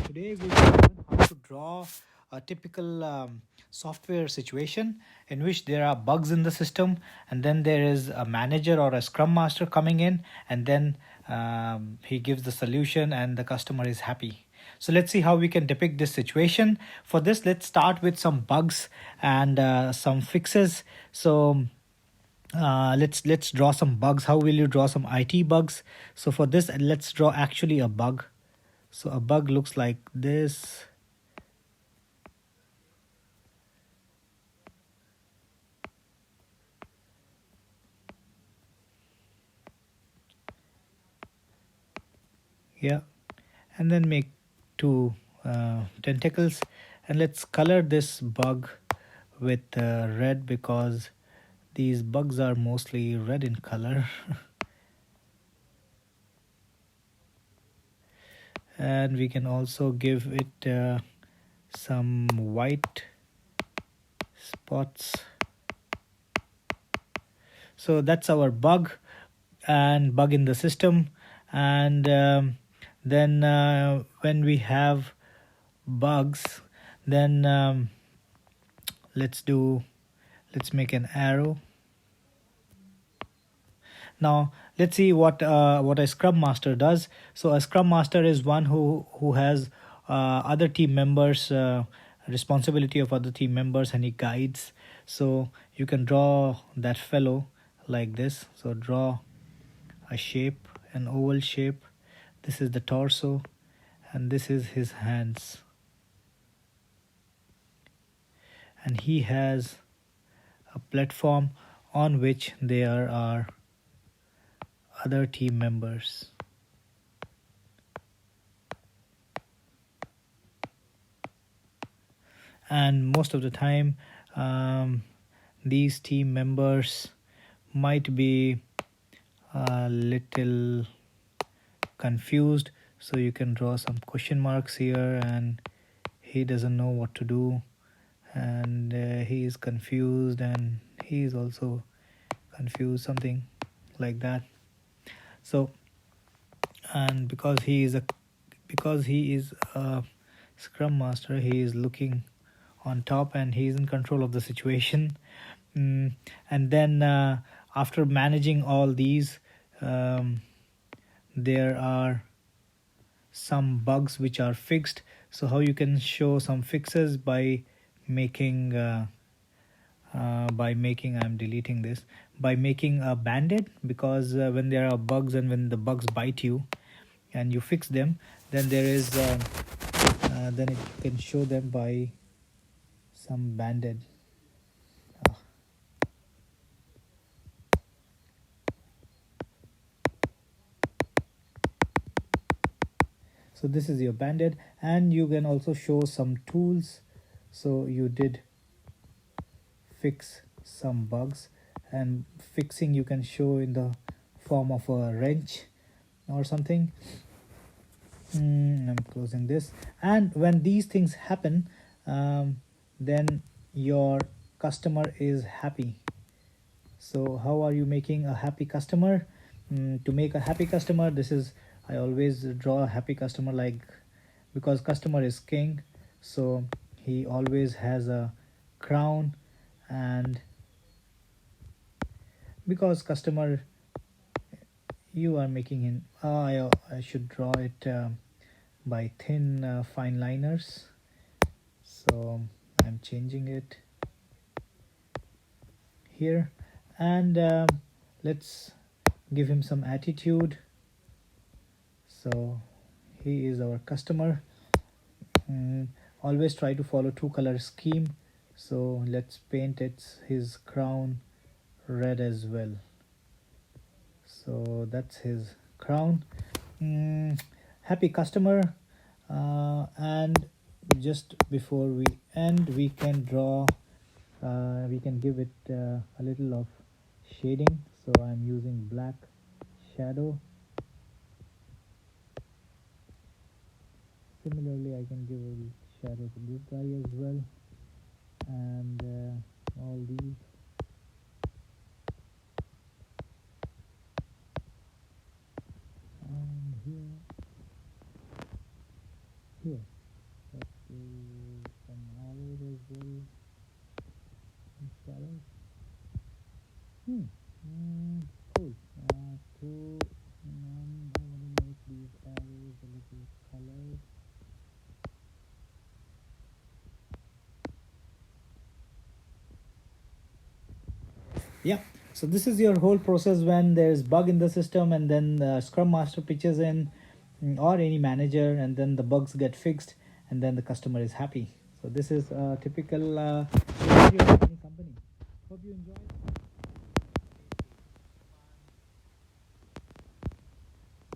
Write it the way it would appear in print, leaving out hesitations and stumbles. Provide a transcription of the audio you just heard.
Today we will learn how to draw a typical software situation in which there are bugs in the system, and then there is a manager or a scrum master coming in, and then he gives the solution and the customer is happy. So let's see how we can depict this situation. For this, let's start with some bugs and some fixes. So let's draw some bugs. How will you draw some IT bugs? So for this, let's draw actually a bug. So a bug looks like this. Yeah, and then make two tentacles, and let's color this bug with red because these bugs are mostly red in color. And we can also give it some white spots. So that's our bug and bug in the system. And then when we have bugs, then let's make an arrow. Now let's see what a scrum master does. So a scrum master is one who has other team members, responsibility of other team members, and he guides. So you can draw that fellow like this. So draw a shape, an oval shape. This is the torso, and this is his hands, and he has a platform on which there are other team members. And most of the time these team members might be a little confused, so you can draw some question marks here, and he doesn't know what to do, and he is confused, and he is also confused, something like that. So, and because he is a scrum master, he is looking on top and he is in control of the situation. And then after managing all these, there are some bugs which are fixed. So how you can show some fixes by making I'm deleting this, by making a band-aid, because when there are bugs and when the bugs bite you and you fix them, then there is then you can show them by some band-aid. So this is your band-aid, and you can also show some tools. So you did fix some bugs, and fixing you can show in the form of a wrench or something. I'm closing this. And when these things happen, then your customer is happy. So how are you making a happy customer? To make a happy customer, this is, I always draw a happy customer, like, because customer is king, so he always has a crown, and because customer, you are making him, I should draw it by thin fine liners. So I'm changing it here, and let's give him some attitude. So he is our customer. Always try to follow two color scheme. So let's paint his crown red as well. So that's his crown. Happy customer. And just before we end, we can draw, we can give it a little of shading. So I'm using black shadow. Similarly, I can give a shadow to this guy as well, and all these. And here. Cool. Cool. I'm gonna make these arrows a little colored. Yeah, so this is your whole process when there's bug in the system, and then the scrum master pitches in, or any manager, and then the bugs get fixed, and then the customer is happy. So this is a typical scenario of any company. Hope you enjoyed.